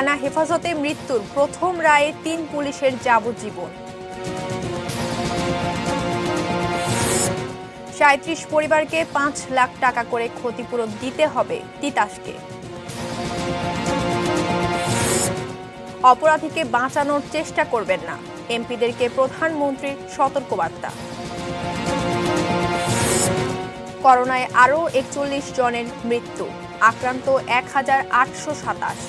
থানা হেফাজতে মৃত্যুর প্রথম রায়ে ৩ পুলিশের যাবজ্জীবন। ৩৭ পরিবারকে ৫ লাখ টাকা করে ক্ষতিপূরণ দিতে হবে তিতাসকে। অপরাধীকে বাঁচানোর চেষ্টা করবেন না, এমপিদেরকে প্রধানমন্ত্রীর সতর্কবার্তা। করোনায় আরও ৪১ জনের মৃত্যু, আক্রান্ত ১,৮২৭।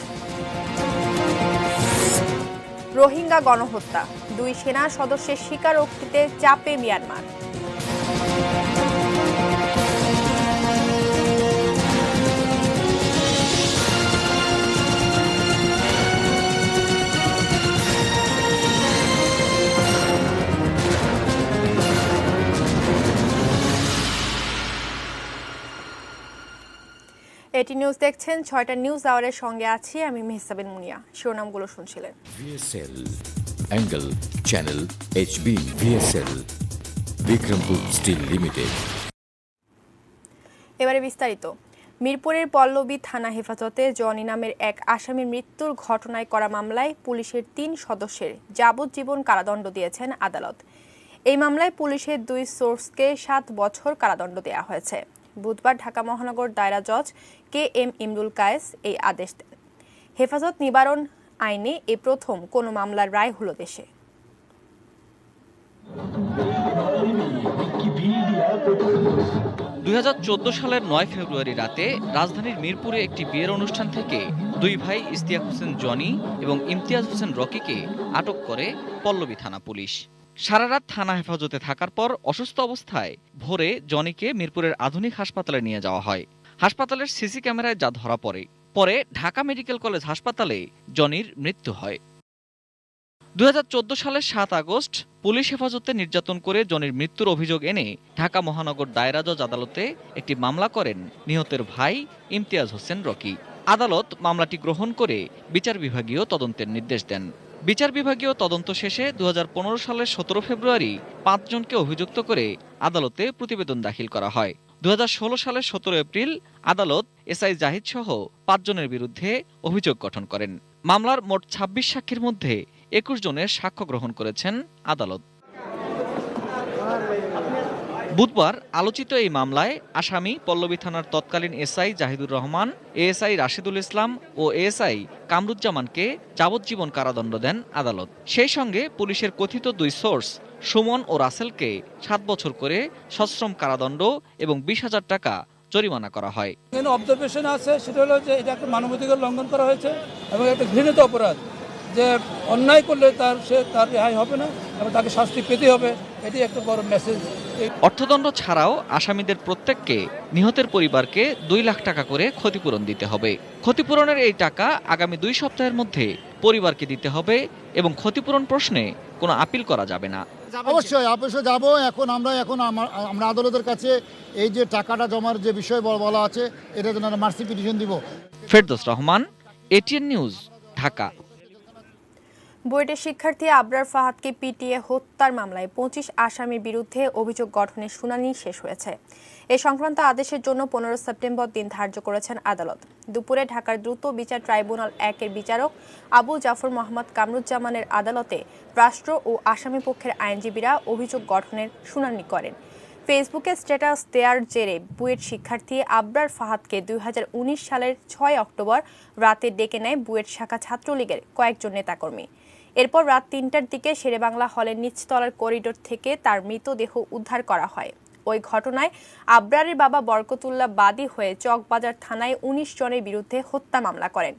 রোহিঙ্গা গণহত্যা, ২ সেনা সদস্যের স্বীকারোক্তিতে চাপে মিয়ানমার। এটি নিউজ দেখছেন, ৬টা নিউজ আওয়ারের সঙ্গে আছি আমি মেহসাবিন মুনিয়া। শিরোনামগুলো শুনছিলেন। VSL angle channel HB VSL Bikrampur steel limited. এবারে বিস্তারিত। মিরপুরের পল্লবী থানা হেফাজতে জনি নামের এক আসামির মৃত্যুর ঘটনায় করা মামলায় পুলিশের ৩ সদস্যের যাবজ্জীবন কারাদণ্ড দিয়েছেন আদালত। এই মামলায় পুলিশের ২ সোর্সকে ৭ বছর কারাদণ্ড দেওয়া হয়েছে। বুধবার ঢাকা মহানগর দায়রা জজ KM ইমরুল কায়েস এই আদেশ দেন। হেফাজত নিবারণ আইনে এ প্রথম কোনো মামলার রায় হলো দেশে। ২০১৪ সালের ৯ ফেব্রুয়ারি রাতে রাজধানীর মিরপুরে একটি বিয়ের অনুষ্ঠান থেকে ২ ভাই ইশতিয়াক হোসেন জনি এবং ইমতিয়াজ হোসেন রকিকে আটক করে পল্লবী থানা পুলিশ। সারা রাত থানা হেফাজতে থাকার পর অসুস্থ অবস্থায় ভোরে জনিকে মিরপুরের আধুনিক হাসপাতালে নিয়ে যাওয়া হয়। হাসপাতালের সিসি ক্যামেরায় যা ধরা পরে ঢাকা মেডিকেল কলেজ হাসপাতালে জনির মৃত্যু হয়। ২০১৪ সালের ৭ আগস্ট পুলিশ হেফাজতে নির্যাতন করে জনির মৃত্যুর অভিযোগ এনে ঢাকা মহানগর দায়রা জজ আদালতে একটি মামলা করেন নিহতের ভাই ইমতিয়াজ হোসেন রকি। আদালত মামলাটি গ্রহণ করে বিচার বিভাগীয় তদন্তের নির্দেশ দেন। বিচার বিভাগীয় তদন্ত শেষে ২০১৫ সালের ১৭ ফেব্রুয়ারি ৫ জনকে অভিযুক্ত করে আদালতে প্রতিবেদন দাখিল করা হয়। ২০১৬ সালের ১৭ এপ্রিল আদালত SI জাহিদ সহ ৫ জনের বিরুদ্ধে অভিযোগ গঠন করেন। মামলার মোট ২৬ সাক্ষীর মধ্যে ২১ জনের সাক্ষ্য গ্রহণ করেছেন আদালত। বুধবার আলোচিত এই মামলায় আসামি পল্লবী থানার তৎকালীন SI জাহিদুর রহমান, ASI রাশিদুল ইসলাম ও ASI কামরুজ্জামানকে যাবজ্জীবন কারাদণ্ড দেন আদালত। সেই সঙ্গে পুলিশের কথিত ২ সোর্স সুমন ও রাসেলকে ৭ বছর করে সশ্রম কারাদণ্ড এবং ২০,০০০ টাকা জরিমানা করা হয়। অবজারভেশন আছে, সেটা হলো যে এটা একটা মানবাধিকার লঙ্ঘন করা হয়েছে এবং একটা ঘৃণিত অপরাধ, যে অন্যায় করলে তার রেহাই হবে না এবং তাকে শাস্তি পেতে হবে। এটি একটা বড় মেসেজ। অর্থদণ্ড ছাড়াও আসামিদের প্রত্যেককে নিহতের পরিবারকে ২ লাখ টাকা করে ক্ষতিপূরণ দিতে হবে। ক্ষতিপূরণের এই টাকা আগামী ২ সপ্তাহের মধ্যে পরিবারকে দিতে হবে এবং ক্ষতিপূরণ প্রশ্নে কোনো আপিল করা যাবে না। অবশ্যই যাব। আমরা আদালতের কাছে এই যে টাকাটা জমার যে বিষয় বলা আছে, এটার জন্য মার্সি পিটিশন দিব। Ferdous Rahman, ATN news, Dhaka. বুয়েটের শিক্ষার্থী আবরার ফাহাদকে পিটিয়ে হত্যার মামলায় ২৫ আসামির বিরুদ্ধে অভিযোগ গঠনের শুনানি শেষ হয়েছে। এ সংক্রান্ত আদেশের জন্য ১৫ সেপ্টেম্বর দিন ধার্য করেছেন আদালত। দুপুরে ঢাকার দ্রুত বিচার ট্রাইব্যুনাল ১-এর বিচারক আবু জাফর মোহাম্মদ কামরুজ্জামানের আদালতে রাষ্ট্র ও আসামি পক্ষের আইনজীবীরা অভিযোগ গঠনের শুনানি করেন। ফেসবুকে স্ট্যাটাস দেওয়ার জেরে বুয়েট শিক্ষার্থী আবরার ফাহাদকে ২০১৯ সালের ৬ অক্টোবর রাতে ডেকে নেয় বুয়েট শাখা ছাত্রলীগের কয়েকজন নেতাকর্মী। এরপর রাত ৩টার দিকে শেরেবাংলা হলের নিচতলার করিডোর থেকে তার মৃতদেহ উদ্ধার করা হয়। ওই ঘটনায় আবরারের বাবা বরকতুল্লাহ বাদী হয়ে চকবাজার থানায় ১৯ জনের বিরুদ্ধে হত্যা মামলা করেন।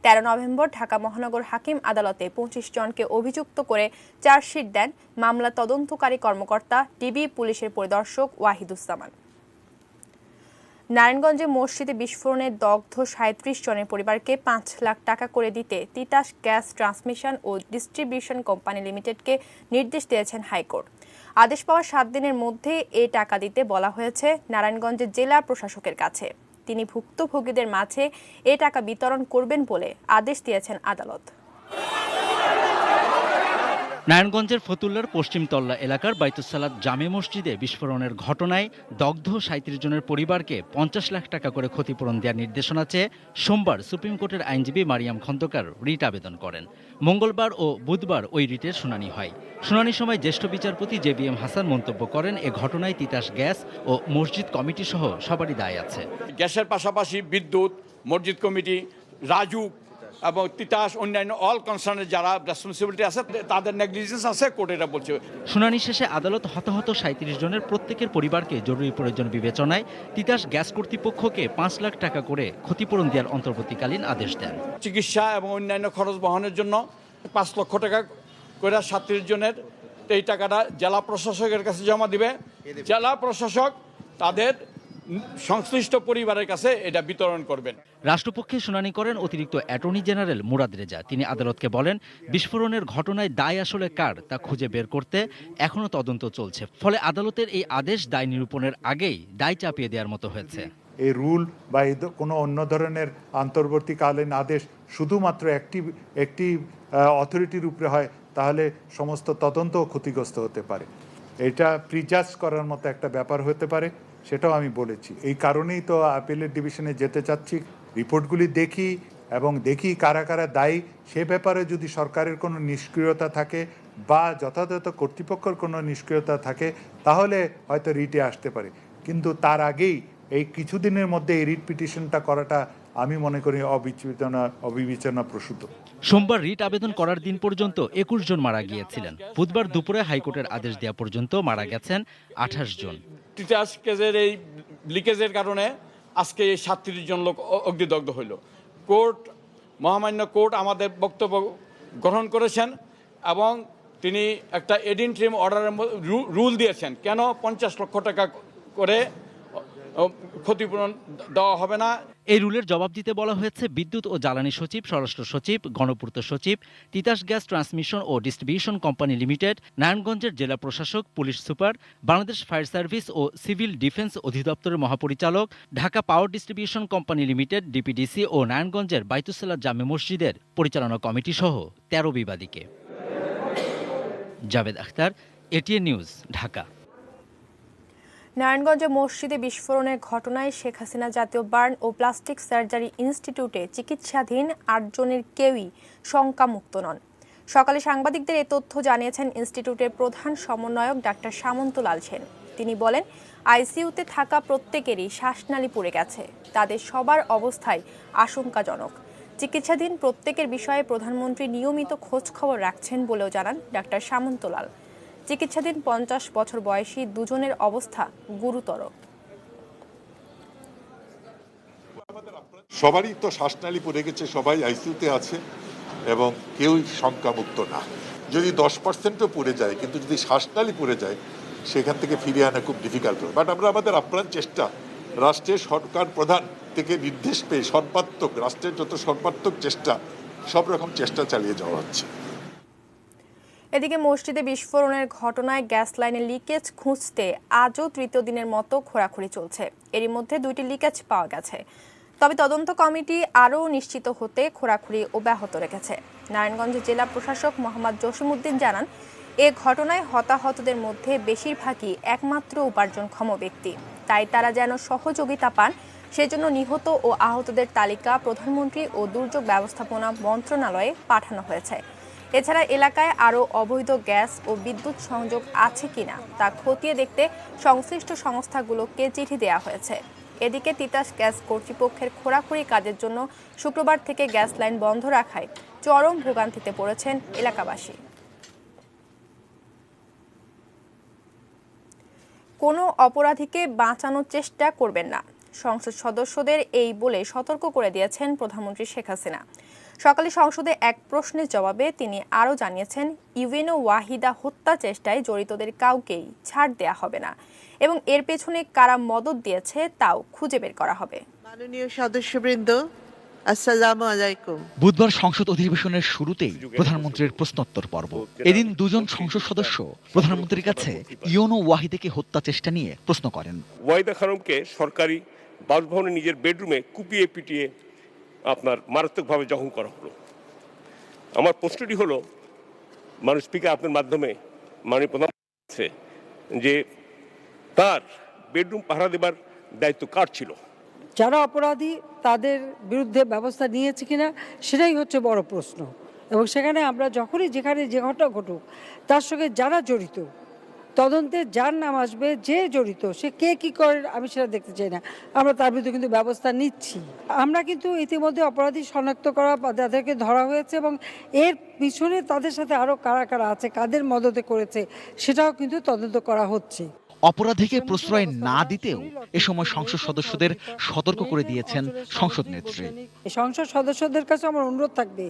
১৩ নভেম্বর ঢাকা মহানগর হাকিম আদালতে ২৫ জনকে অভিযুক্ত করে চার্জশিট দেন মামলা তদন্তকারী কর্মকর্তা ডিবি পুলিশের পরিদর্শক ওয়াহিদুজ্জামান। নারায়ণগঞ্জে মসজিদে বিস্ফোরণে দগ্ধ ৩৭ জনের পরিবারকে ৫ লাখ টাকা করে দিতে তিতাস গ্যাস ট্রান্সমিশন ও ডিস্ট্রিবিউশন কোম্পানি লিমিটেডকে নির্দেশ দিয়েছেন হাইকোর্ট। আদেশ পাওয়ার ৭ দিনের মধ্যে এ টাকা দিতে বলা হয়েছে নারায়ণগঞ্জের জেলা প্রশাসকের কাছে। তিনি ভুক্তভোগীদের মাঝে এ টাকা বিতরণ করবেন বলে আদেশ দিয়েছেন আদালত। নারায়ণগঞ্জের ফতুল্লার পশ্চিম তল্লা এলাকার বাইতুস-সালাত জামে মসজিদে বিস্ফোরণের ঘটনায় দগ্ধ ৩৭ জনের পরিবারকে ৫০ লাখ টাকা করে ক্ষতিপূরণ দেওয়ার নির্দেশনা চেয়ে সোমবার সুপ্রিম কোর্টের আইনজীবী মারিয়াম খন্দকার রিট আবেদন করেন। মঙ্গলবার ও বুধবার ওই রিটের শুনানি হয়। শুনানির সময় জ্যেষ্ঠ বিচারপতি JBM হাসান মন্তব্য করেন, এ ঘটনায় তিতাস গ্যাস ও মসজিদ কমিটি সহ সবারই দায় আছে। গ্যাসের পাশাপাশি বিদ্যুৎ, মসজিদ কমিটি, রাজুক এবং তিতাস অন্যান্য অল কনসার্নের যারা রেসপন্সিবিলিটি আছে তাদের নেগলিজেন্স আছে, কোর্ট এটা বলছে। শুনানি শেষে আদালত হতাহত ৩৭ জনের প্রত্যেকের পরিবারকে জরুরি প্রয়োজন বিবেচনায় তিতাস গ্যাস কর্তৃপক্ষকে ৫ লাখ টাকা করে ক্ষতিপূরণ দেওয়ার অন্তর্বর্তীকালীন আদেশ দেন। চিকিৎসা এবং অন্যান্য খরচ বহনের জন্য ৫ লক্ষ টাকা করে ৩৭ জনের এই টাকাটা জেলা প্রশাসকের কাছে জমা দিবে। জেলা প্রশাসক তাদের সংশ্লিষ্ট পরিবারের কাছে এটা বিতরণ করবেন। রাষ্ট্রপক্ষে শুনানি করেন অতিরিক্ত অ্যাটর্নি জেনারেল মুরাদ রেজা। তিনি আদালতকে বলেন, বিস্ফোরণের ঘটনায় দায় আসলে কার তা খুঁজে বের করতে এখনো তদন্ত চলছে। ফলে আদালতের এই আদেশ দায় নিরূপণের আগেই দায় চাপিয়ে দেওয়ার মতো হয়েছে। এই রুল বা কোনো অন্য ধরনের অন্তর্বর্তীকালীন আদেশ শুধুমাত্র একটি অথরিটির উপরে হয়, তাহলে সমস্ত তদন্ত ক্ষতিগ্রস্ত হতে পারে। এটা প্রিজাজ করার মতো একটা ব্যাপার হতে পারে, সেটাও আমি বলেছি। এই কারণেই তো আপিলের ডিভিশনে যেতে চাচ্ছি। রিপোর্টগুলি দেখি এবং দেখি কারা কারা দায়ী। সে ব্যাপারে যদি সরকারের কোনো নিষ্ক্রিয়তা থাকে বা যথাযথ কর্তৃপক্ষের কোনো নিষ্ক্রিয়তা থাকে, তাহলে হয়তো রিটে আসতে পারে। কিন্তু তার আগেই এই কিছুদিনের মধ্যে এই রিট পিটিশনটা করাটা আমি মনে করি অবিবেচনা প্রসূত। সোমবার রিট আবেদন করার দিন পর্যন্ত ২১ জন মারা গিয়েছিলেন। বুধবার দুপুরে হাইকোর্টের আদেশ দেওয়া পর্যন্ত মারা গেছেন ২৮ জন। তিতাস গ্যাসের এই লিকেজের কারণে আজকে এই ৩৭ জন লোক অগ্নিদগ্ধ হইল। মহামান্য কোর্ট আমাদের বক্তব্য গ্রহণ করেছেন এবং তিনি একটা এডিনট্রিম অর্ডারের রুল দিয়েছেন, কেন ৫০ লক্ষ টাকা করে ক্ষতিপূরণ দেওয়া হবে না। এই রুলের জবাব দিতে বলা হয়েছে বিদ্যুৎ ও জ্বালানি সচিব, স্বরাষ্ট্র সচিব, গণপূর্ত সচিব, তিতাস গ্যাস ট্রান্সমিশন ও ডিস্ট্রিবিউশন কোম্পানি লিমিটেড, নারায়ণগঞ্জের জেলা প্রশাসক, police super, Bangladesh fire service ও সিভিল ডিফেন্স অধিদপ্তরের মহাপরিচালক, Dhaka power distribution company limited DPDC ও নারায়ণগঞ্জের বাইতুস-সালাত জামে মসজিদের পরিচালনা কমিটি সহ ১৩ বিবাদীকে। Javed Akhtar, ATN news, Dhaka. নারায়ণগঞ্জে মসজিদে বিস্ফোরণের ঘটনায় শেখ হাসিনা জাতীয় বার্ন ও প্লাস্টিক সার্জারি ইনস্টিটিউটে চিকিৎসাধীন ৮ জনের কেউই শঙ্কামুক্ত নন। সকালে সাংবাদিকদের এ তথ্য জানিয়েছেন ইনস্টিটিউটের প্রধান সমন্বয়ক ডাক্তার সামন্তলাল সেন। তিনি বলেন, আইসিইউতে থাকা প্রত্যেকেরই শ্বাসনালী পুড়ে গেছে। তাদের সবার অবস্থায় আশঙ্কাজনক। চিকিৎসাধীন প্রত্যেকের বিষয়ে প্রধানমন্ত্রী নিয়মিত খোঁজ খবর রাখছেন বলেও জানান ডাক্তার সামন্তলাল। চিকিৎসাধীন ৫০ বছর বয়সী দুজনের অবস্থা গুরুতর। সবারই তো শ্বাসনালী পড়ে গেছে, সবাই আইসিইউতে আছে এবং কেউই শঙ্কামুক্ত না। যদি 10%ও পড়ে যায়, কিন্তু যদি শ্বাসনালী পড়ে যায়, সেখান থেকে ফিরিয়ে আনা খুব ডিফিকাল্ট। বাট আমরা আমাদের আপ্রাণ চেষ্টা, রাষ্ট্রের সরকার প্রধান থেকে নির্দেশ পেয়ে সর্বাত্মক, রাষ্ট্রের যত সর্বাত্মক চেষ্টা, সব রকম চেষ্টা চালিয়ে যাওয়া হচ্ছে। এদিকে মসজিদে বিস্ফোরণের ঘটনায় গ্যাস লাইনে লিকেজ খুঁজতে আজও তৃতীয় দিনের মতো খোঁড়াখুঁড়ি চলছে। এরই মধ্যে 2টি লিকেজ পাওয়া গেছে। তবে তদন্ত কমিটি আরও নিশ্চিত হতে খোঁড়াখুঁড়ি অব্যাহত রেখেছে। নারায়ণগঞ্জ জেলা প্রশাসক মোহাম্মদ জসিমউদ্দিন জানান, এ ঘটনায় হতাহতদের মধ্যে বেশিরভাগই একমাত্র উপার্জনক্ষম ব্যক্তি। তাই তারা যেন সহযোগিতা পান, সেজন্য নিহত ও আহতদের তালিকা প্রধানমন্ত্রী ও দুর্যোগ ব্যবস্থাপনা মন্ত্রণালয়ে পাঠানো হয়েছে। এছাড়া এলাকায় আরও অবৈধ গ্যাস ও বিদ্যুৎ সংযোগ আছে কিনা তা খতিয়ে দেখতে সংশ্লিষ্ট সংস্থাগুলোকে চিঠি দেওয়া হয়েছে। এদিকে তিতাস গ্যাস কর্তৃপক্ষের খোঁড়াখুঁড়ি কাজের জন্য শুক্রবার থেকে গ্যাস লাইন বন্ধ রাখায় চরম ভোগান্তিতে পড়েছেন এলাকাবাসী। কোনো অপরাধীকে বাঁচানোর চেষ্টা করবেন না, সংসদ সদস্যদের এই বলে সতর্ক করে দিয়েছেন প্রধানমন্ত্রী শেখ হাসিনা। সকালে সংসদে এক প্রশ্নের জবাবে তিনি আরও জানিয়েছেন, ইউএনও ওয়াহিদা হত্যা চেষ্টায় জড়িতদের কাউকেই ছাড় দেয়া হবে না এবং এর পেছনে কারা মদদ দিয়েছে তাও খুঁজে বের করা হবে। মাননীয় সদস্যবৃন্দ, আসসালামু আলাইকুম। বুধবার সংসদ অধিবেশনের শুরুতেই প্রধানমন্ত্রীর প্রশ্নোত্তর পর্ব। এদিন দুজন সংসদ সদস্য প্রধানমন্ত্রীর কাছে ইউএনও ওয়াহিদাকে হত্যা চেষ্টা নিয়ে প্রশ্ন করেন। ওয়াহিদা খানমকে সরকারি বাসভবনে নিজের বেডরুমে কুপিয়ে পিটিয়ে আপনার মারাত্মকভাবে জখম করা হলো। আমার প্রশ্নটি হলো, মাননীয় স্পিকার আপনার মাধ্যমে মাননীয় প্রধানমন্ত্রী যে তার বেডরুম পাহারা দেবার দায়িত্ব কার ছিল? যারা অপরাধী তাদের বিরুদ্ধে ব্যবস্থা নিয়েছে কিনা সেটাই হচ্ছে বড় প্রশ্ন। এবং সেখানে আমরা যখনই যেখানে যে ঘটনা ঘটুক তার সঙ্গে যারা জড়িত, তদন্তে যার নাম আসবে, যে জড়িত সে কে কী করে আমি সেটা দেখতে চাই না, আমরা তার বিরুদ্ধে কিন্তু ব্যবস্থা নিচ্ছি। আমরা কিন্তু ইতিমধ্যে অপরাধী শনাক্ত করা, তাদেরকে ধরা হয়েছে এবং এর পিছনে তাদের সাথে আরও কারা কারা আছে, কাদের মদতে করেছে সেটাও কিন্তু তদন্ত করা হচ্ছে। অপরাধীকে প্রশ্রয় না দিতেও এ সময় সংসদ সদস্যদের সতর্ক করে দিয়েছেন সংসদ নেত্রী। সংসদ সদস্যদের কাছে আমার অনুরোধ থাকবে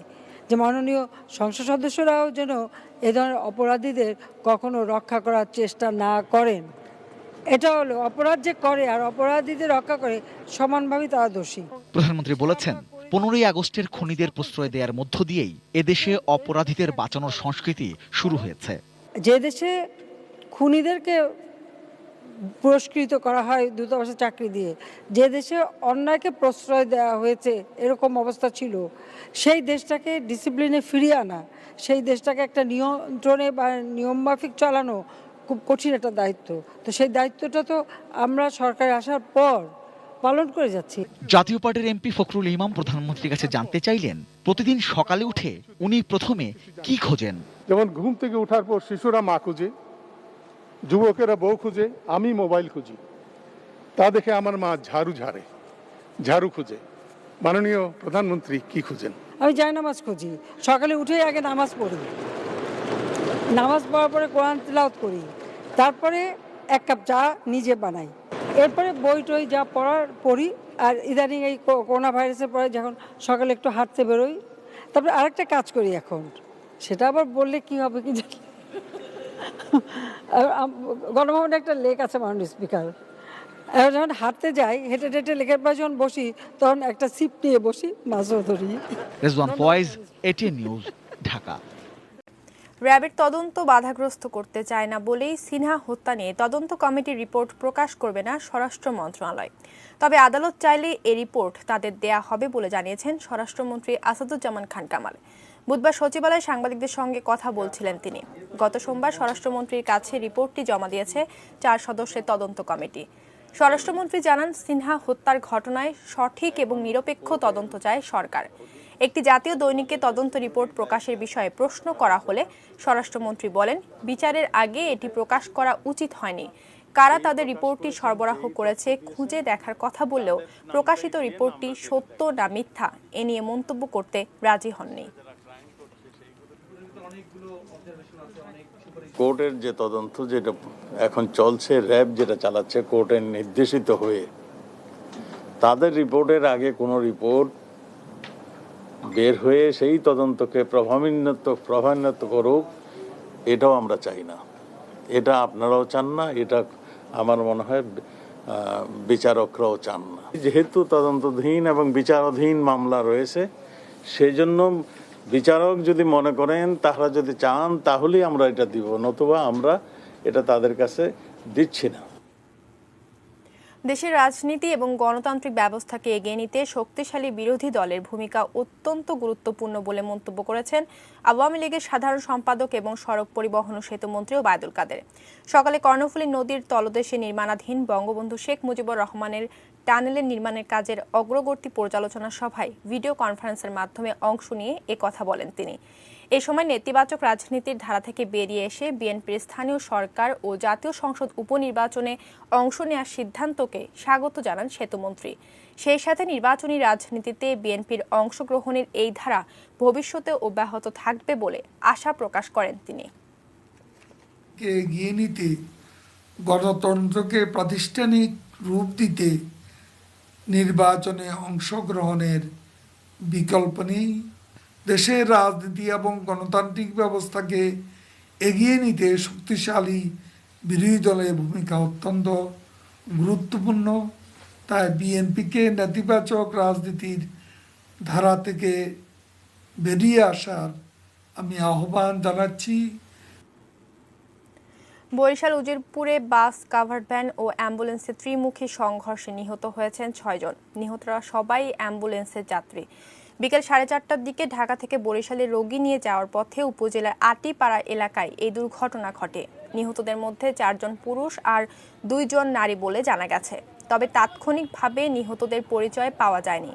যে মাননীয় সংসদ সদস্যরাও যেন এ ধরনের অপরাধীদের কখনো রক্ষা করার চেষ্টা না করেন। এটা হলো অপরাধ যে করে আর অপরাধীদের রক্ষা করে সমানভাবে তারা দোষী। প্রধানমন্ত্রী বলেছেন 15ই আগস্টের খুনিদের প্রশ্রয় দেওয়ার মধ্য দিয়েই এদেশে অপরাধীদের বাঁচানোর সংস্কৃতি শুরু হয়েছে। যে দেশে খুনিদেরকে পুরস্কৃত করা হয় দূতাবাসে চাকরি দিয়ে, যে দেশে অন্যায়কে প্রশ্রয় দেওয়া হয়েছে এরকম অবস্থা ছিল, সেই দেশটাকে ডিসিপ্লিনে ফিরিয়ে আনা, সেই দেশটাকে একটা নিয়ন্ত্রণে বা নিয়মমাফিক চালানো খুব কঠিন একটা দায়িত্ব। তো সেই দায়িত্বটা তো আমরা সরকারে আসার পর পালন করে যাচ্ছি। জাতীয় পার্টির এমপি ফখরুল ইমাম প্রধানমন্ত্রীর কাছে জানতে চাইলেন প্রতিদিন সকালে উঠে উনি প্রথমে কি খোঁজেন। যেমন ঘুম থেকে ওঠার পর শিশুরা মা খুঁজে, যুবকেরা বউ খুঁজে, আমি মোবাইল খুঁজি। তা দেখে আমার মা ঝাড়ু খুঁজে। মাননীয় প্রধানমন্ত্রী কি খুঁজেন? আমি নামাজ খুঁজি, সকালে উঠে আগে নামাজ পড়ি, নামাজ পড়ার পরে কোরআন তিলাওয়াত করি, তারপরে এক কাপ চা নিজে বানাই, এরপরে বই টই যা পড়ি। আর ইদানিং এই করোনা ভাইরাসের পরে যখন সকালে একটু হাঁটতে বেরোই, তারপরে আরেকটা কাজ করি এখন, সেটা আবার বললে কি হবে কি জানি। গণভবনে একটা লেক আছে মাননীয় স্পিকার, যখন হাঁটতে যাই হেঁটে হেঁটে লেকের পাশে যখন বসি তখন একটা সিপ নিয়ে বসি, মাছও ধরি। Rezwan Foyez, ATN news, Dhaka. র্যাবের তদন্ত বাধাগ্রস্ত করতে চায় না বলেই সিনহা হত্যা নিয়ে তদন্ত কমিটির রিপোর্ট প্রকাশ করবে না স্বরাষ্ট্র মন্ত্রণালয়। তবে আদালত চাইলে এই রিপোর্ট তাদের দেয়া হবে বলে জানিয়েছেন স্বরাষ্ট্রমন্ত্রী আসাদুজ্জামান খান কামাল। বুধবার সচিবালয়ে সাংবাদিকদের সঙ্গে কথা বলছিলেন তিনি। গত সোমবার স্বরাষ্ট্রমন্ত্রীর কাছে রিপোর্টটি জমা দিয়েছে 4 সদস্যের তদন্ত কমিটি। স্বরাষ্ট্রমন্ত্রী জানান, সিনহা হত্যার ঘটনায় সঠিক এবং নিরপেক্ষ তদন্ত চায় সরকার। একটি জাতীয় দৈনিকে তদন্ত রিপোর্ট প্রকাশের বিষয়ে প্রশ্ন করা হলে স্বরাষ্ট্রমন্ত্রী বলেন, বিচারের আগে এটি প্রকাশ করা উচিত হয়নি। কারা তাদের রিপোর্টটি সরবরাহ করেছে খুঁজে দেখার কথা বললেও প্রকাশিত রিপোর্টটি সত্য না মিথ্যা এ নিয়ে মন্তব্য করতে রাজি হননি। কোর্টের যে তদন্ত যেটা এখন চলছে, র্যাব যেটা চালাচ্ছে কোর্টের নির্দেশিত হয়ে, তাদের রিপোর্টের আগে কোনো রিপোর্ট বের হয়ে সেই তদন্তকে প্রভাবান্বিত করুক, এটাও আমরা চাই না। এটা আপনারাও চান না, এটা আমার মনে হয় বিচারকরাও চান না। যেহেতু তদন্তাধীন এবং বিচারাধীন মামলা রয়েছে, সেই জন্য বিচারক যদি মনে করেন, তারা যদি চান, তাহলেই আমরা এটা দিব, নতুবা আমরা এটা তাদের কাছে দিচ্ছি না। দেশের রাজনীতি এবং গণতান্ত্রিক ব্যবস্থাকে এগিয়ে নিতে শক্তিশালী বিরোধী দলের ভূমিকা অত্যন্ত গুরুত্বপূর্ণ বলে মন্তব্য করেছেন আওয়ামী লীগের সাধারণ সম্পাদক এবং সড়ক পরিবহন ও সেতুমন্ত্রী ওবায়দুল কাদের। সকালে কর্ণফুলী নদীর তলদেশে নির্মাণাধীন বঙ্গবন্ধু শেখ মুজিবুর রহমানের টানেলের নির্মাণের কাজের অগ্রগতি পর্যালোচনা সভায় ভিডিও কনফারেন্সের মাধ্যমে অংশ নিয়ে কথা বলেন তিনি। এ সময় নেতিবাচক রাজনীতির ধারা থেকে বেরিয়ে এসে বিএনপির স্থানীয় সরকার ও জাতীয় সংসদ উপনির্বাচনে অংশ নেওয়ার সিদ্ধান্তকে স্বাগত জানান সেতুমন্ত্রী। সেই সাথে নির্বাচনী রাজনীতিতে বিএনপির অংশগ্রহণের এই ধারা ভবিষ্যতে অব্যাহত থাকবে বলে আশা প্রকাশ করেন তিনি। এগিয়ে নিতে, গণতন্ত্রকে প্রাতিষ্ঠানিক রূপ দিতে নির্বাচনে অংশগ্রহণের বিকল্প নেই। দেশের রাজনীতি এবং গণতান্ত্রিক ব্যবস্থাকে এগিয়ে নিতে শক্তিশালী বিরোধী দলের ভূমিকা অত্যন্ত গুরুত্বপূর্ণ। তাই বিএনপিকে নেতিবাচক রাজনীতির ধারা থেকে বেরিয়ে আসার আমি আহ্বান জানাচ্ছি। বরিশাল উজিরপুরে বাস, কাভার্ড ভ্যান ও অ্যাম্বুলেন্সে ত্রিমুখী সংঘর্ষে নিহত হয়েছেন 6 জন। নিহতরা সবাই অ্যাম্বুলেন্সের যাত্রী। বিকেল 4:30টার দিকে ঢাকা থেকে বরিশালে রোগী নিয়ে যাওয়ার পথে উপজেলার আটিপাড়া এলাকায় এই দুর্ঘটনা ঘটে। নিহতদের মধ্যে 4 জন পুরুষ আর 2 জন নারী বলে জানা গেছে। তবে তাৎক্ষণিকভাবে নিহতদের পরিচয় পাওয়া যায়নি।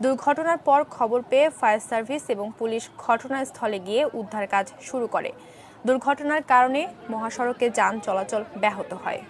দুর্ঘটনার পর খবর পেয়ে ফায়ার সার্ভিস এবং পুলিশ ঘটনাস্থলে গিয়ে উদ্ধার কাজ শুরু করে। দুর্ঘটনার কারণে মহাসড়কে যান চলাচল ব্যাহত হয়।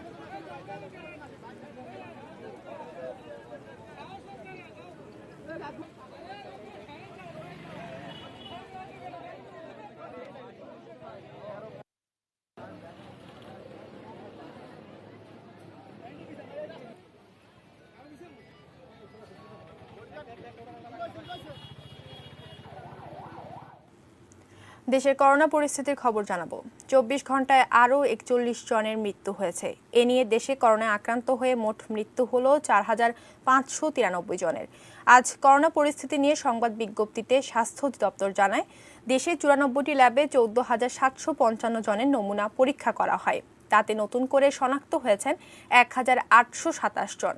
দেশের করোনা পরিস্থিতির খবর জানাবো। 24 ঘন্টায় আরও 41 জনের মৃত্যু হয়েছে। এ নিয়ে দেশে করোনায় আক্রান্ত হয়ে মোট মৃত্যু হলো 4593 জনের। আজ করোনা পরিস্থিতি নিয়ে সংবাদ বিজ্ঞপ্তিতে স্বাস্থ্য অধিদপ্তর জানায়, দেশে 94টি ল্যাবে 14,755 জনের নমুনা পরীক্ষা করা হয়। তাতে নতুন করে শনাক্ত হয়েছেন 1,827 জন।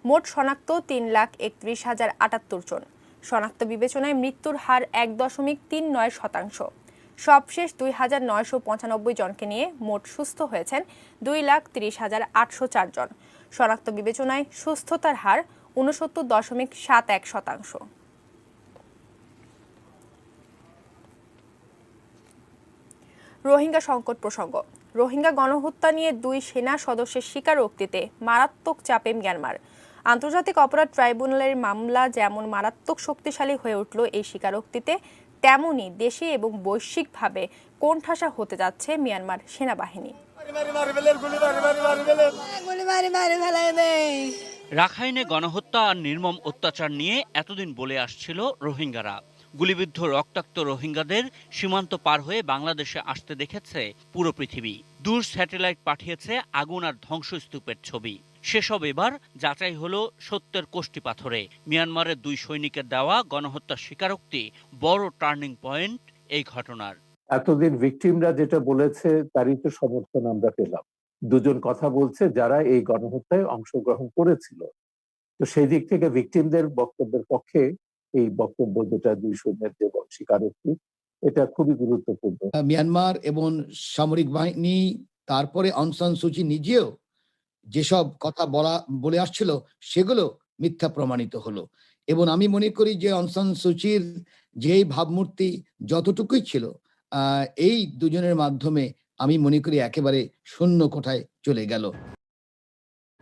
মোট শনাক্ত 3,31,078 জন। শনাক্ত বিবেচনায় মৃত্যুর হার 1.39%। সবশেষ 2,995 জনকে নিয়ে মোট সুস্থ হয়েছেন 2,30,804 জন। শনাক্ত বিবেচনায় সুস্থতার হার 69.71%। রোহিঙ্গা সংকট প্রসঙ্গ। রোহিঙ্গা গণহত্যা নিয়ে 2 সেনা সদস্যের স্বীকারোক্তিতে মারাত্মক চাপে মিয়ানমার। আন্তর্জাতিক অপরাধ ট্রাইব্যুনালের মামলা যেমন মারাত্মক শক্তিশালী হয়ে উঠল এই স্বীকারোক্তিতে, তেমনি দেশে এবং বৈশ্বিকভাবে কোণঠাসা হতে যাচ্ছে মিয়ানমার সেনাবাহিনী। রাখাইনে গণহত্যা আর নির্মম অত্যাচার নিয়ে এতদিন বলে আসছিল রোহিঙ্গারা। গুলিবিদ্ধ রক্তাক্ত রোহিঙ্গাদের সীমান্ত পার হয়ে বাংলাদেশে আসতে দেখেছে পুরো পৃথিবী। দূর স্যাটেলাইট পাঠিয়েছে আগুন আর ধ্বংসস্তূপের ছবি। সেসব এবার যাচাই হলো সত্যের কোষ্টি পাথরে। মিয়ানমারের 2 সৈনিকের দেওয়া গণহত্যার স্বীকারোক্তি বড় টার্নিং পয়েন্ট এই ঘটনার। এতদিন ভিকটিমরা যেটা বলেছে তারই তো সমর্থন আমরা পেলাম। 2 জন কথা বলছে যারা এই গণহত্যায় অংশগ্রহণ করেছিল। তো সেই দিক থেকে ভিকটিমদের বক্তব্যের পক্ষে এই বক্তব্য যেটা 2 সৈন্যের যে স্বীকারোক্তি, এটা খুবই গুরুত্বপূর্ণ। মিয়ানমার এবং সামরিক বাহিনী, তারপরে অং সান সুচি নিজেও যেসব কথা বলে আসছিল সেগুলো মিথ্যা প্রমাণিত হলো। এবং আমি মনে করি যে অং সান সুচির যেই ভাবমূর্তি যতটুকুই ছিল, এই 2 জনের মাধ্যমে আমি মনে করি একেবারে শূন্য কোঠায় চলে গেল।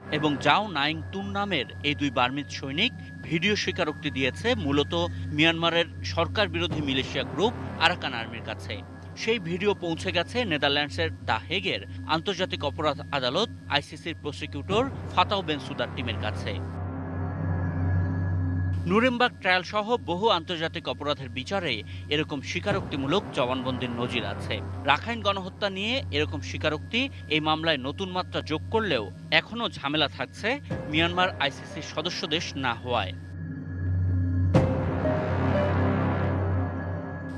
এবং জাও নাইং তুন নামের এই 2 বার্মিজ সৈনিক ভিডিও স্বীকারোক্তি দিয়েছে মূলত মিয়ানমারের সরকার বিরোধী মিলিশিয়া গ্রুপ আরাকান আর্মির কাছে। সেই ভিডিও পৌঁছে গেছে নেদারল্যান্ডসের দ্য হেগের আন্তর্জাতিক অপরাধ আদালত আইসিসির প্রসিকিউটর ফাতাও বেনসুদার টিমের কাছে। নুরেমবার্গ ট্রায়াল সহ বহু আন্তর্জাতিক অপরাধের বিচারে এরকম স্বীকারোক্তিমূলক জবানবন্দির নজির আছে। রাখাইন গণহত্যা নিয়ে এরকম স্বীকারোক্তি এই মামলায় নতুন মাত্রা যোগ করলেও এখনো ঝামেলা থাকছে মিয়ানমার আইসিসির সদস্য দেশ না হওয়ায়।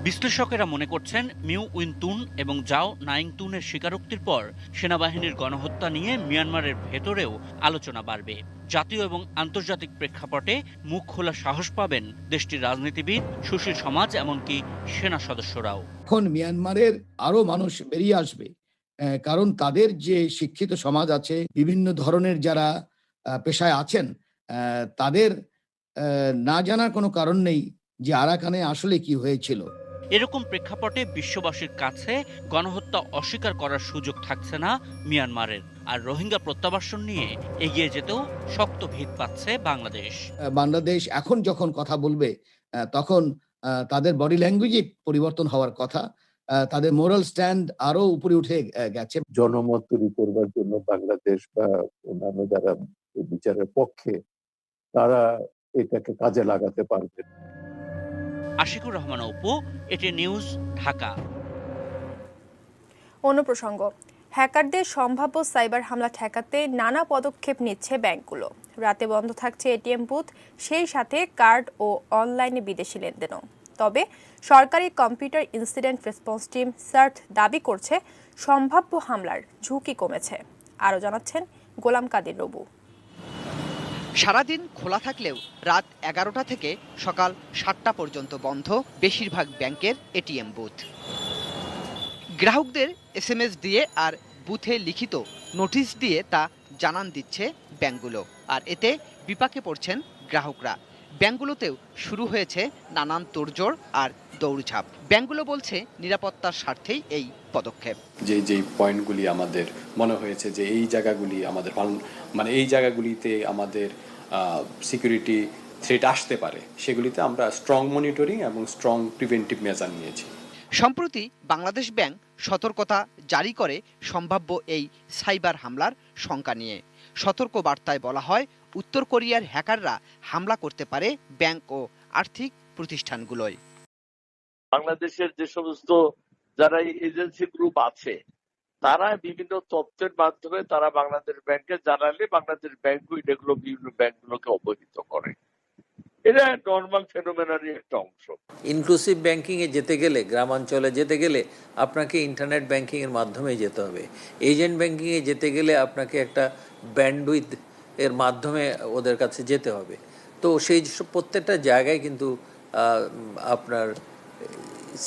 বিশ্লেষকেরা মনে করছেন মিউ উইন তুন এবং জাও নাইং তুনের স্বীকারোক্তির পর সেনাবাহিনীর গণহত্যা নিয়ে মিয়ানমারের ভেতরেও আলোচনা বাড়বে। জাতীয় এবং আন্তর্জাতিক প্রেক্ষাপটে মুখ খোলার সাহস পাবেন দেশটির রাজনীতিবিদ, সুশীল সমাজ, এমনকি সেনা সদস্যরাও। এখন মিয়ানমারের আরো মানুষ বেরিয়ে আসবে, কারণ তাদের যে শিক্ষিত সমাজ আছে, বিভিন্ন ধরনের যারা পেশায় আছেন, তাদের না জানার কোনো কারণ নেই যে আরাকানে আসলে কি হয়েছিল। এরকম প্রেক্ষাপটে বিশ্ববাসীর কাছে গণহত্যা অস্বীকার করার সুযোগ থাকছে না মিয়ানমারের। আর রোহিঙ্গা প্রত্যাবাসন নিয়ে এগিয়ে যেতেও শক্ত ভিত পাচ্ছে বাংলাদেশ। বাংলাদেশ এখন যখন কথা বলবে, তখন তাদের বডি ল্যাঙ্গুয়েজে পরিবর্তন হওয়ার কথা, তাদের মোরাল স্ট্যান্ড আরো উপরে উঠে গেছে। জনমত তৈরি করবার জন্য বাংলাদেশ বা অন্যান্য যারা এই বিচারের পক্ষে, তারা এটাকে কাজে লাগাতে পারবেন। আশিকুর রহমান অপু, এটি নিউজ, ঢাকা। অন্য প্রসঙ্গ, হ্যাকারদের সম্ভাব্য সাইবার হামলা ঠেকাতে নানা পদক্ষেপ নিচ্ছে ব্যাংকগুলো। রাতে বন্ধ থাকছে এটিএম বুথ, সেই সাথে কার্ড ও অনলাইনে বিদেশি লেনদেনও। তবে সরকারি computer incident response team shirt দাবি করছে সম্ভাব্য হামলার ঝুঁকি কমেছে। আরও জানাচ্ছেন গোলাম কাদের রবু। সারাদিন খোলা থাকলেও রাত 11টা থেকে সকাল 7টা পর্যন্ত বন্ধ বেশিরভাগ ব্যাংকের এটিএম বুথ। গ্রাহকদের SMS দিয়ে আর বুথে লিখিত নোটিশ দিয়ে তা জানান দিচ্ছে ব্যাংকগুলো, আর এতে বিপাকে পড়ছেন গ্রাহকরা। ব্যাংকগুলোতেও শুরু হয়েছে নানান তোড়জোড় আর দৌড়ঝাঁপ। ব্যাংকগুলো বলছে নিরাপত্তার স্বার্থেই এই পদক্ষেপ। যেই পয়েন্টগুলি আমাদের মনে হয়েছে যে এই জায়গাগুলি আমাদের মানে এই জায়গাগুলিতে আমাদের সিকিউরিটি থ্রেট আসতে পারে, সেগুলিতে আমরা স্ট্রং মনিটরিং এবং স্ট্রং প্রিভেন্টিভ মেজার নিয়েছি। সম্প্রতি বাংলাদেশ ব্যাংক সতর্কতা জারি করে সম্ভাব্য এই সাইবার হামলার শঙ্কা নিয়ে। সতর্ক বার্তায় বলা হয়, উত্তর কোরিয়ার হ্যাকাররা হামলা করতে পারে ব্যাংক ও আর্থিক প্রতিষ্ঠানগুলোয়। বাংলাদেশের যে সমস্ত যারা এজেন্সি গ্রুপ আছে তারা বিভিন্ন তথ্যের মাধ্যমে তারা বাংলাদেশ ব্যাংকে জানালে বাংলাদেশ ব্যাংকও এগুলো বিভিন্ন ব্যাংকগুলোকে অবহিত করে। এটা নর্মাল ফেনোমেনারই একটা অংশ। ইনক্লুসিভ ব্যাংকিং এ যেতে গেলে, গ্রামাঞ্চলে যেতে গেলে আপনাকে ইন্টারনেট ব্যাংকিং এর মাধ্যমে যেতে হবে। এজেন্ট ব্যাংকিং এ যেতে গেলে আপনাকে একটা ব্যান্ডউইথ এর মাধ্যমে ওদের কাছে যেতে হবে। তো সেই প্রত্যেকটা জায়গায় কিন্তু আপনার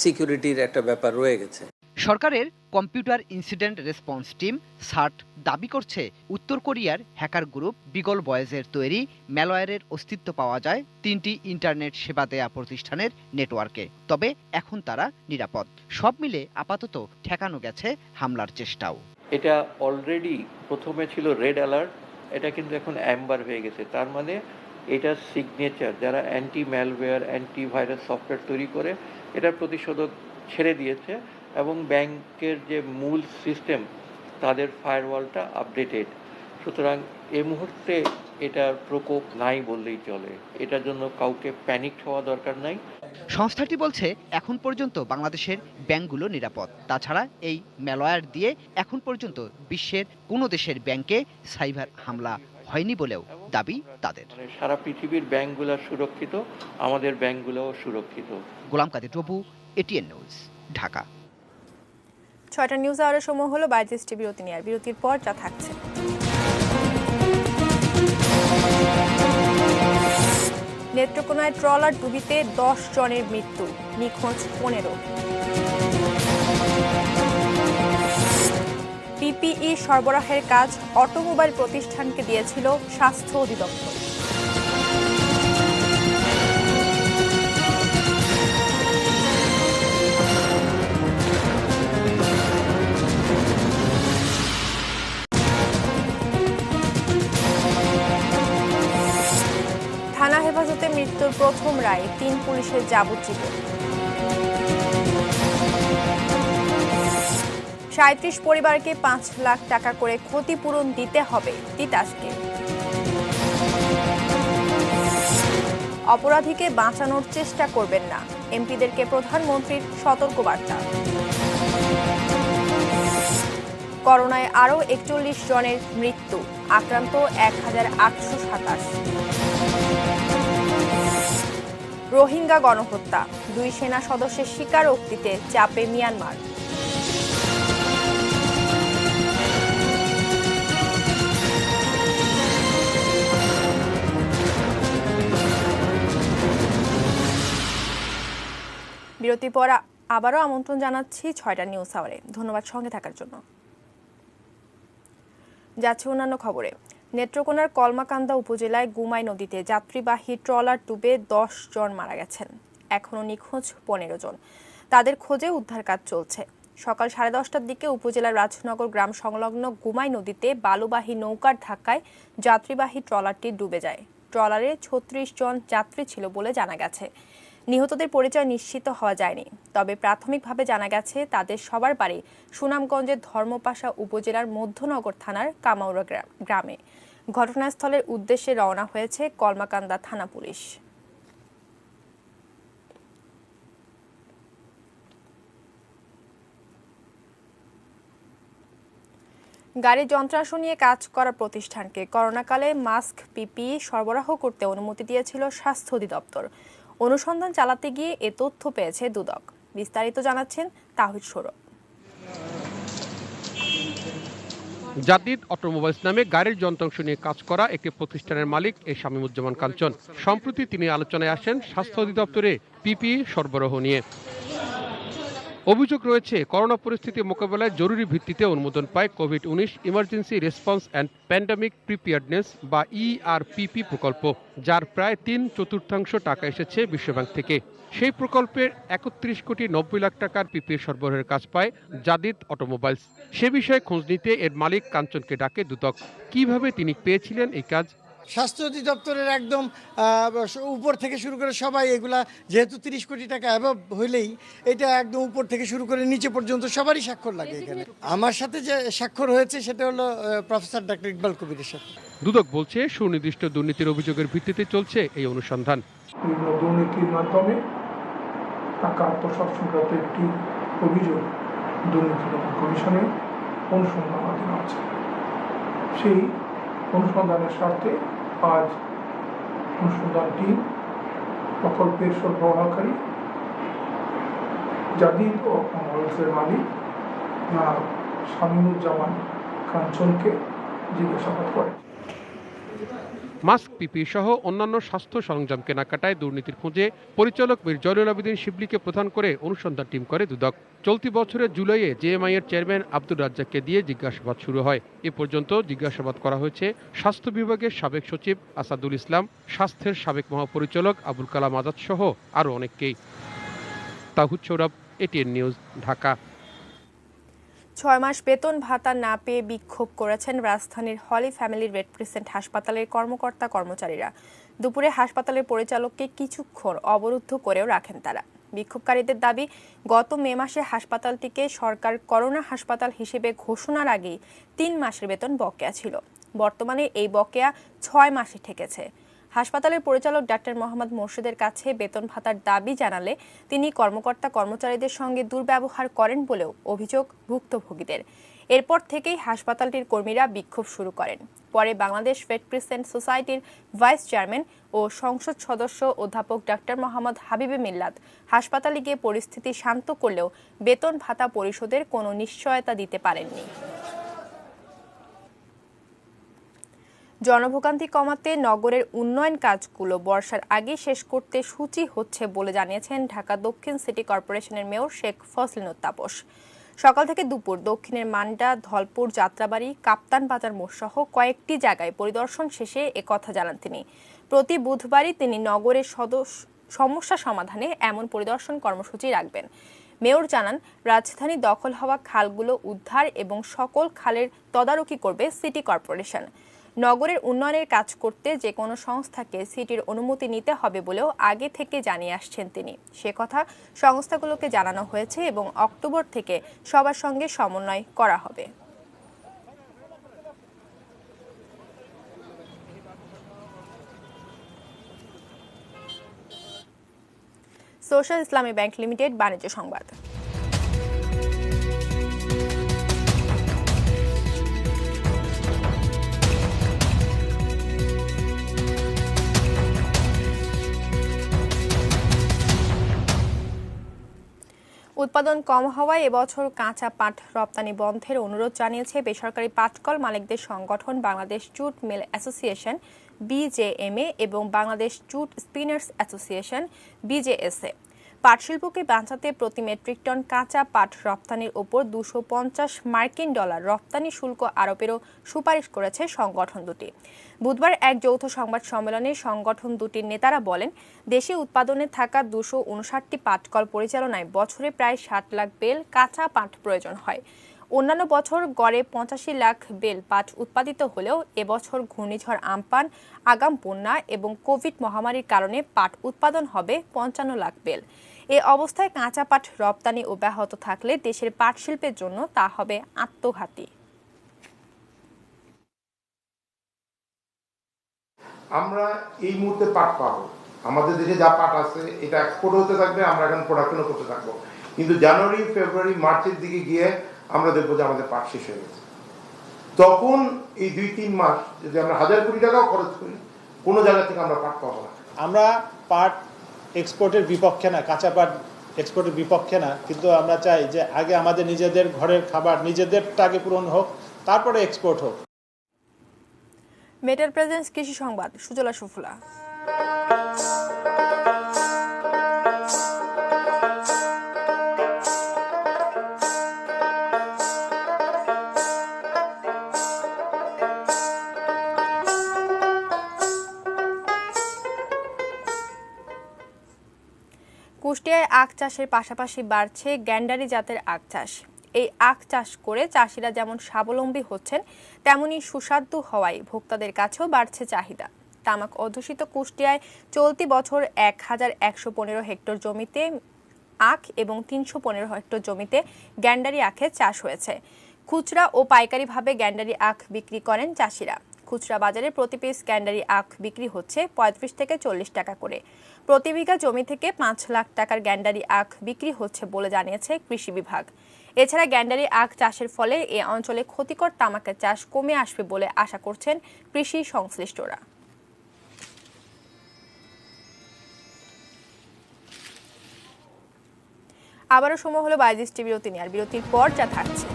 সিকিউরিটির একটা ব্যাপার রয়ে গেছে। সরকারের computer incident response team shirt দাবি করছে, উত্তর কোরিয়ার হ্যাকার গ্রুপ বিগল বয়েজের তৈরি ম্যালওয়্যারের অস্তিত্ব পাওয়া যায় 3টি ইন্টারনেট সেবা দেয়া প্রতিষ্ঠানের নেটওয়ার্কে। তবে এখন তারা নিরাপদ। সব মিলে আপাতত ঠেকানো গেছে হামলার চেষ্টাও। এটা অলরেডি প্রথমে ছিল রেড অ্যালার্ট, এটা কিন্তু এখন অ্যাম্বার হয়ে গেছে। তার মানে এটার সিগনেচার যারা anti malware anti virus software তৈরি করে এটার প্রতিষেধক ছেড়ে দিয়েছে এবং ব্যাংকের যে মূল সিস্টেম তাদের ফায়ারওয়ালটা আপডেটেড। সুতরাং এই মুহূর্তে এটার প্রকোপ নাই বললেই চলে। এটার জন্য কাউকে প্যানিক হওয়া দরকার নাই। সংস্থাটি বলছে, এখন পর্যন্ত বাংলাদেশের ব্যাংকগুলো নিরাপদ। তাছাড়া এই ম্যালওয়্যার দিয়ে এখন পর্যন্ত বিশ্বের কোনো দেশের ব্যাংকে সাইবার হামলা হয়নি বলেও দাবি তাদের। সারা পৃথিবীর ব্যাংকগুলো সুরক্ষিত, আমাদের ব্যাংকগুলোও সুরক্ষিত। Golam Kader Topu, ATN news, Dhaka. 6টা নিউজ আওয়ারের সময় হলো 32টি বিরতি নিয়ে। আর বিরতির পর যা থাকছে: নেত্রকোনায় ট্রলার ডুবিতে 10 জনের মৃত্যু, নিখোঁজ 15। পিপিই সরবরাহের কাজ অটোমোবাইল প্রতিষ্ঠানকে দিয়েছিল স্বাস্থ্য অধিদপ্তর। থানা হেফাজতে মৃত্যুর প্রথম রায়, 3 পুলিশের যাবজ্জীবন। 37 পরিবারকে 5 লাখ টাকা করে ক্ষতিপূরণ দিতে হবে তিতাসকে। অপরাধীকে বাঁচানোর চেষ্টা করবেন না, এমপিদেরকে প্রধানমন্ত্রীর সতর্কবার্তা। করোনায় আরও 41 জনের মৃত্যু, আক্রান্ত 1827। রোহিঙ্গা গণহত্যা, 2 সেনা সদস্যের স্বীকারোক্তিতে চাপে মিয়ানমার। বিরতির পর আবারও আমন্ত্রণ জানাচ্ছি 6টা নিউজ আওয়ারে। ধন্যবাদ সঙ্গে থাকার জন্য। যাচ্ছে অন্যান্য খবরে। নেত্রকোনার কলমাকান্দা উপজেলায় গুমাই নদীতে যাত্রীবাহী ট্রলার ডুবে 10 জন মারা গেছেন, এখনও নিখোঁজ 15 জন। তাদের খোঁজে উদ্ধার কাজ চলছে। সকাল 10:30টার দিকে উপজেলার রাজনগর গ্রাম সংলগ্ন গুমাই নদীতে বালুবাহী নৌকার ধাক্কায় যাত্রীবাহী ট্রলারটি ডুবে যায়। ট্রলারে 36 জন যাত্রী ছিল বলে জানা গেছে। নিহতদের পরিচয় নিশ্চিত হওয়া যায়নি, তবে প্রাথমিকভাবে জানা গেছে তাদের সবার বাড়ি সুনামগঞ্জের ধর্মপাশা উপজেলার মধ্যনগর থানার কামাউরা গ্রামে। ঘটনাস্থলের উদ্দেশ্যে রওনা হয়েছে কলমাকান্দা থানা পুলিশ। গাড়ির যন্ত্রাংশ নিয়ে কাজ করা প্রতিষ্ঠানকে করোনাকালে মাস্ক, পিপিই সরবরাহ করতে অনুমতি দিয়েছিল স্বাস্থ্য অধিদপ্তর। অনুসন্ধান চালাতে গিয়ে এ তথ্য পেয়েছে দুদক। বিস্তারিত জানাচ্ছেন তাহিদ সৌরভ। জাদিদ অটোমোবাইলস নামে গাড়ির যন্ত্রাংশ নিয়ে কাজ করা একটি প্রতিষ্ঠানের মালিক এই শামীমুজ্জামান কাঞ্চন। সম্প্রতি তিনি আলোচনায় আসেন স্বাস্থ্য অধিদপ্তরে পিপিই সরবরাহ নিয়ে। অভিযোগ রয়েছে, করোনা পরিস্থিতি মোকাবেলায় জরুরি ভিত্তিতে অনুমোদন পায় COVID-19 emergency response and pandemic preparedness বা ERPP প্রকল্প, যার প্রায় 3/4 টাকা এসেছে বিশ্বব্যাংক থেকে। সেই প্রকল্পের 31,90,00,000 টাকার পিপিই সরবরাহের কাজ পায় জাদিদ অটোমোবাইলস। সে বিষয়ে খোঁজ নিতে এর মালিক কাঞ্চনকে ডাকে দুদক। কিভাবে তিনি পেয়েছিলেন এই কাজ? স্বাস্থ্য অধিদপ্তরের একদম উপর থেকে শুরু করে সবাই এগুলা, যেহেতু 30 কোটি টাকা অ্যাবভ হইলেই এটা একদম উপর থেকে শুরু করে নিচে পর্যন্ত সবারই স্বাক্ষর লাগে এখানে। আমার সাথে যে স্বাক্ষর হয়েছে সেটা হলো প্রফেসর ডক্টর ইকবাল কবিরের সাথে। দুদক বলছে, সুনির্দিষ্ট দুর্নীতির অভিযোগের ভিত্তিতে চলছে এই অনুসন্ধান। দুর্নীতির মাধ্যমে টাকা আত্মসাৎ সংক্রান্ত একটি অভিযোগ দুর্নীতি দমন কমিশনে অনুসন্ধানাধীন আছে। সেই অনুসন্ধানের স্বার্থে আজ অনুসন্ধান টিম প্রকল্পের সরবরাহকারী জাদিদ অটোমোবাইলসের মালিক শামীমুজ্জামান কাঞ্চনকে জিজ্ঞাসাবাদ করে। মাস্ক, পিপিই সহ অন্যান্য স্বাস্থ্য সরঞ্জাম কেনাকাটায় দুর্নীতির খোঁজে পরিচালক মীর জয়নুল আবেদিন শিবলীকে প্রধান করে অনুসন্ধান টিম করে দুদক। চলতি বছরের জুলাইয়ে জেএমআই এর চেয়ারম্যান আব্দুর রাজ্জাককে দিয়ে জিজ্ঞাসাবাদ শুরু হয়। এ পর্যন্ত জিজ্ঞাসাবাদ করা হয়েছে স্বাস্থ্য বিভাগের সাবেক সচিব আসাদুল ইসলাম, স্বাস্থ্যের সাবেক মহাপরিচালক আবুল কালাম আজাদ সহ আরও অনেককেই। Towhid Sourav, ATN news, Dhaka. 6 মাস বেতন ভাতা না পেয়ে বিক্ষোভ করেছেন রাজধানীর হলি ফ্যামিলি রেড ক্রিসেন্ট হাসপাতালের কর্মকর্তা কর্মচারীরা। দুপুরে হাসপাতালের পরিচালককে কিছুক্ষণ অবরুদ্ধ করেও রাখেন তারা। বিক্ষোভকারীদের দাবি, গত মে মাসে হাসপাতালটিকে সরকার করোনা হাসপাতাল হিসেবে ঘোষণার আগেই 3 মাসের বেতন বকেয়া ছিল। বর্তমানে এই বকেয়া 6 মাসে ঠেকেছে। হাসপাতালের পরিচালক ডাক্তার মোহাম্মদ মোর্শেদের কাছে বেতন ভাতার দাবি জানালে তিনি কর্মকর্তা কর্মচারীদের সঙ্গে দুর্ব্যবহার করেন বলেও অভিযোগ ভুক্তভোগীদের। এরপর থেকেই হাসপাতালটির কর্মীরা বিক্ষোভ শুরু করেন। পরে বাংলাদেশ রেড ক্রিসেন্ট সোসাইটির ভাইস চেয়ারম্যান ও সংসদ সদস্য অধ্যাপক ডাক্তার মোহাম্মদ হাবিবে মিল্লাত হাসপাতালে গিয়ে পরিস্থিতি শান্ত করলেও বেতন ভাতা পরিশোধের কোনো নিশ্চয়তা দিতে পারেননি। জনভোগান্তি কমাতে নগরের উন্নয়ন কাজগুলো বর্ষার আগে শেষ করতে সূচি হচ্ছে বলে জানিয়েছেন ঢাকা দক্ষিণ সিটি কর্পোরেশনের মেয়র শেখ ফজলিনুর তাপস। সকাল থেকে দুপুর দক্ষিণের মান্ডা, ধলপুর, যাত্রাবাড়ি, কাপ্তান বাজার মোড় সহ কয়েকটি জায়গায় পরিদর্শন শেষে একথা জানান তিনি। প্রতি বুধবারই তিনি নগরের সমস্যা সমাধানে এমন পরিদর্শন কর্মসূচি রাখবেন। মেয়র জানান, রাজধানী দখল হওয়া খালগুলো উদ্ধার এবং সকল খালের তদারকি করবে সিটি কর্পোরেশন। নগরের উন্নয়নের কাজ করতে যে কোনো সংস্থাকে সিটির অনুমতি নিতে হবে বলেও আগে থেকে জানিয়ে আসছেন তিনি। সে কথা সংস্থাগুলোকে জানানো হয়েছে এবং অক্টোবর থেকে সবার সঙ্গে সমন্বয় করা হবে। সোশ্যাল ইসলামী ব্যাংক লিমিটেড বাণিজ্য সংবাদ। উৎপাদন কম হওয়ায় এবছর কাঁচা পাট রপ্তানি বন্ধের অনুরোধ জানিয়েছে বেসরকারি পাটকল মালিকদের সংগঠন Bangladesh jute mill association BJMA এবং Bangladesh jute spinners association BJSA। পাট শিল্পকে বাঁচাতে প্রতি মেট্রিক টন কাঁচা পাট রপ্তানির ওপর $250 রপ্তানি শুল্ক আরোপেরও সুপারিশ করেছে সংগঠন দুটি। বুধবার এক যৌথ সংবাদ সম্মেলনে সংগঠন দুটির নেতারা বলেন, দেশে উৎপাদনে থাকা 259টি পাটকল পরিচালনায় বছরে প্রায় 60 লাখ বেল কাঁচা পাট প্রয়োজন হয়। অন্যান্য বছর গড়ে 85 লাখ বেল পাট উৎপাদিত হলেও এবছর ঘূর্ণিঝড় আম্পান, আগাম বন্যা এবং কোভিড মহামারীর কারণে পাট উৎপাদন হবে 55 লাখ বেল। এ অবস্থায় কাঁচা পাট রপ্তানি অব্যাহত থাকলে দেশের পাট শিল্পের জন্য তা হবে আত্মঘাতী। আমরা এই মুহূর্তে পাট পাবো, আমাদের দেশে যা পাট আছে এটা এক্সপোর্ট হতে থাকবে, আমরা এখন প্রোডাকশনও করতে থাকবো, কিন্তু জানুয়ারি, ফেব্রুয়ারি, মার্চের দিকে গিয়ে আমরা দেখবো যে আমাদের পাট শেষ হয়ে গেছে। তখন এই 2-3 মাস যদি আমরা 1000 কোটি টাকাও খরচ করি, কোনো জায়গা থেকে আমরা পাট পাবো না। আমরা পাট এক্সপোর্টের বিপক্ষে না, কাঁচা পাট এক্সপোর্টের বিপক্ষে না, কিন্তু আমরা চাই যে আগে আমাদের নিজেদের ঘরের খাবার নিজেদেরটা আগে পূরণ হোক, তারপরে এক্সপোর্ট হোক। মেটাল প্রেজেন্স কৃষি সংবাদ, সুজলা সুফলা। কুষ্টিয়ায় আখ চাষের পাশাপাশি বাড়ছে গ্যান্ডারি জাতের আখ চাষ। এই আখ চাষ করে চাষিরা যেমন স্বাবলম্বী হচ্ছেন, তেমনি সুস্বাদু হওয়ায় ভোক্তাদের কাছেও বাড়ছে চাহিদা। তামাক অধ্যুষিত কুষ্টিয়ায় চলতি বছর 1115 হেক্টর জমিতে আখ এবং 315 হেক্টর জমিতে গ্যান্ডারি আখের চাষ হয়েছে। খুচরা ও পাইকারিভাবে গ্যান্ডারি আখ বিক্রি করেন চাষিরা। খুচরা বাজারে প্রতি পিস গ্যান্ডারি আখ বিক্রি হচ্ছে 35 থেকে 40 টাকা করে। প্রতি বিঘা জমি থেকে 5 লাখ টাকার গ্যান্ডারি আখ বিক্রি হচ্ছে বলে জানিয়েছে কৃষি বিভাগ। এছাড়া গ্যান্ডারি আখ চাষের ফলে এ অঞ্চলে ক্ষতিকর তামাকের চাষ কমে আসবে বলে আশা করছেন কৃষি সংশ্লিষ্টরা। আবারও সময় হলো 22টি বিরতি নেওয়ার। বিরতির পর যা থাকছে: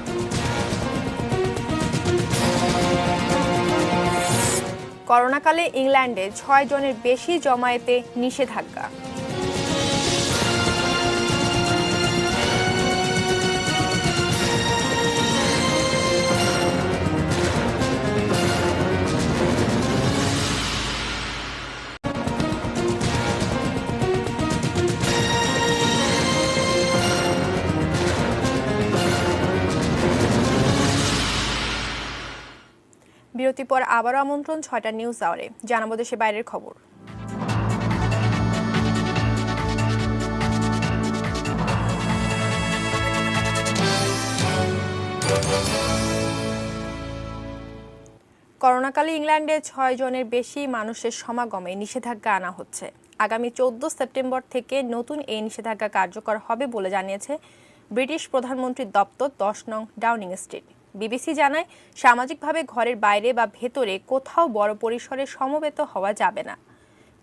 করোনাকালে ইংল্যান্ডে 6 জনের বেশি জমায়েতে নিষেধাজ্ঞা। বিরতির পর আবারও আমন্ত্রণ 6টা নিউজ আওয়ারে। জানাবো দেশে বাইরের খবর। করোনাকালে ইংল্যান্ডে 6 জনের বেশি মানুষের সমাগমে নিষেধাজ্ঞা আনা হচ্ছে। আগামী 14 সেপ্টেম্বর থেকে নতুন এই নিষেধাজ্ঞা কার্যকর হবে বলে জানিয়েছে ব্রিটিশ প্রধানমন্ত্রীর দপ্তর 10 নং ডাউনিং স্ট্রিট। বিবিসি জানায়, সামাজিকভাবে ঘরের বাইরে বা ভেতরে কোথাও বড় পরিসরে সমবেত হওয়া যাবে না।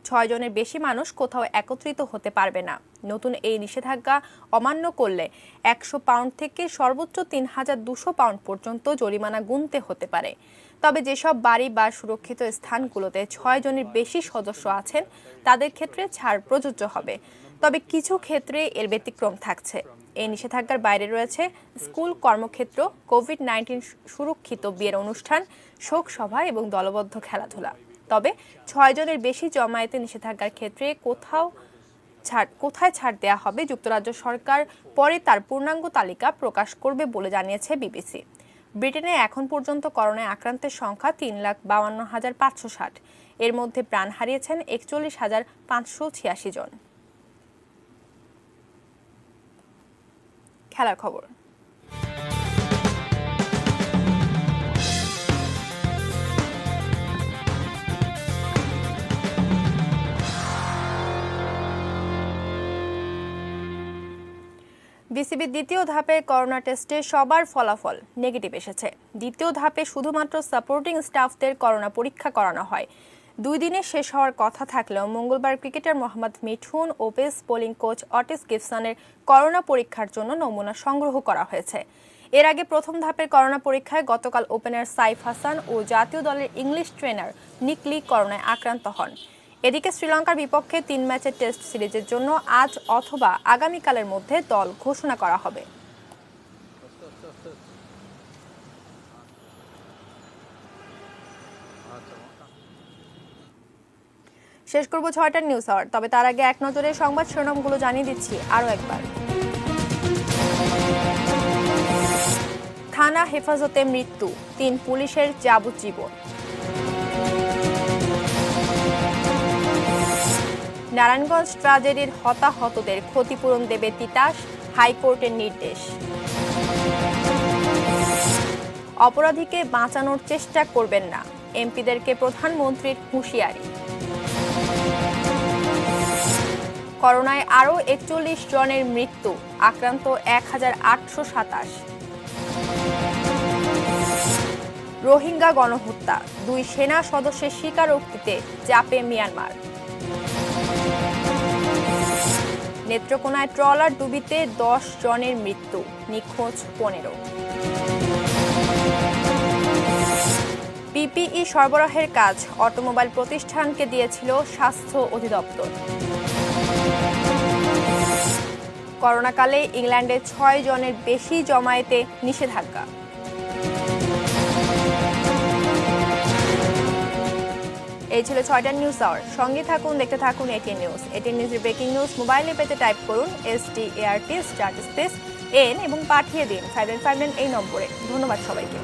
6 জনের বেশি মানুষ কোথাও একত্রিত হতে পারবে না। নতুন এই নিষেধাজ্ঞা অমান্য করলে 100 পাউন্ড থেকে সর্বোচ্চ 3200 পাউন্ড পর্যন্ত জরিমানা গুনতে হতে পারে। তবে যেসব বাড়ি বা সুরক্ষিত স্থানগুলোতে 6 জনের বেশি সদস্য আছেন তাদের ক্ষেত্রে ছাড় প্রযোজ্য হবে। তবে কিছু ক্ষেত্রে এর ব্যতিক্রম থাকছে। এই নিষেধাজ্ঞার বাইরে রয়েছে স্কুল, কর্মক্ষেত্র, কোভিড-19 সুরক্ষিত বিয়ের অনুষ্ঠান, শোক সভা এবং দলবদ্ধ খেলাধুলা। তবে 6 জনের বেশি জমায়েতে নিষেধাজ্ঞার ক্ষেত্রে কোথায় ছাড় দেওয়া হবে যুক্তরাজ্য সরকার পরে তার পূর্ণাঙ্গ তালিকা প্রকাশ করবে বলে জানিয়েছে বিবিসি। ব্রিটেনে এখন পর্যন্ত করোনায় আক্রান্তের সংখ্যা 3,52,560। এর মধ্যে প্রাণ হারিয়েছেন 41,586 জন। খেলার খবর। বিসিবির দ্বিতীয় ধাপে করোনা টেস্টে সবার ফলাফল নেগেটিভ এসেছে। দ্বিতীয় ধাপে শুধুমাত্র সাপোর্টিং স্টাফদের করোনা পরীক্ষা করানো হয়। 2 দিনে শেষ হওয়ার কথা থাকলেও মঙ্গলবার ক্রিকেটার মোহাম্মদ মিঠুন ও পেস বোলিং কোচ অটিস গিবসনের করোনা পরীক্ষার জন্য নমুনা সংগ্রহ করা হয়েছে। এর আগে প্রথম ধাপের করোনা পরীক্ষায় গতকাল ওপেনার সাইফ হাসান ও জাতীয় দলের ইংলিশ ট্রেনার নিক লি করোনায় আক্রান্ত হন। এদিকে শ্রীলঙ্কার বিপক্ষে 3 ম্যাচের টেস্ট সিরিজের জন্য আজ অথবা আগামীকালের মধ্যে দল ঘোষণা করা হবে। শেষ করব 6টার নিউজ আওয়ার। তবে তার আগে এক নজরে সংবাদ শিরোনামগুলো জানিয়ে দিচ্ছি আরও একবার। থানা হেফাজতে মৃত্যু, 3 পুলিশের যাবজ্জীবন। নারায়ণগঞ্জ ট্রাজেডির হতাহতদের ক্ষতিপূরণ দেবে তিতাস, হাইকোর্টের নির্দেশ। অপরাধীকে বাঁচানোর চেষ্টা করবেন না, এমপিদেরকে প্রধানমন্ত্রীর হুঁশিয়ারি। করোনায় আরও 41 জনের মৃত্যু, আক্রান্ত 1827। রোহিঙ্গা গণহত্যা, 2 সেনা সদস্যের স্বীকারোক্তিতে চাপে মিয়ানমার। নেত্রকোনায় ট্রলার ডুবিতে 10 জনের মৃত্যু, নিখোঁজ 15। পিপিই সরবরাহের কাজ অটোমোবাইল প্রতিষ্ঠানকে দিয়েছিল স্বাস্থ্য অধিদপ্তর। করোনাকালে ইংল্যান্ডে 6 জনের বেশি জমায়েতে নিষেধাজ্ঞা। এই ছিল 6টা নিউজ আওয়ার। সঙ্গে থাকুন, দেখতে থাকুন এটিএন নিউজ। এটিএন নিউজের ব্রেকিং নিউজ মোবাইলে পেতে টাইপ করুন START *N এবং পাঠিয়ে দিন 5159 এই নম্বরে। ধন্যবাদ সবাইকে।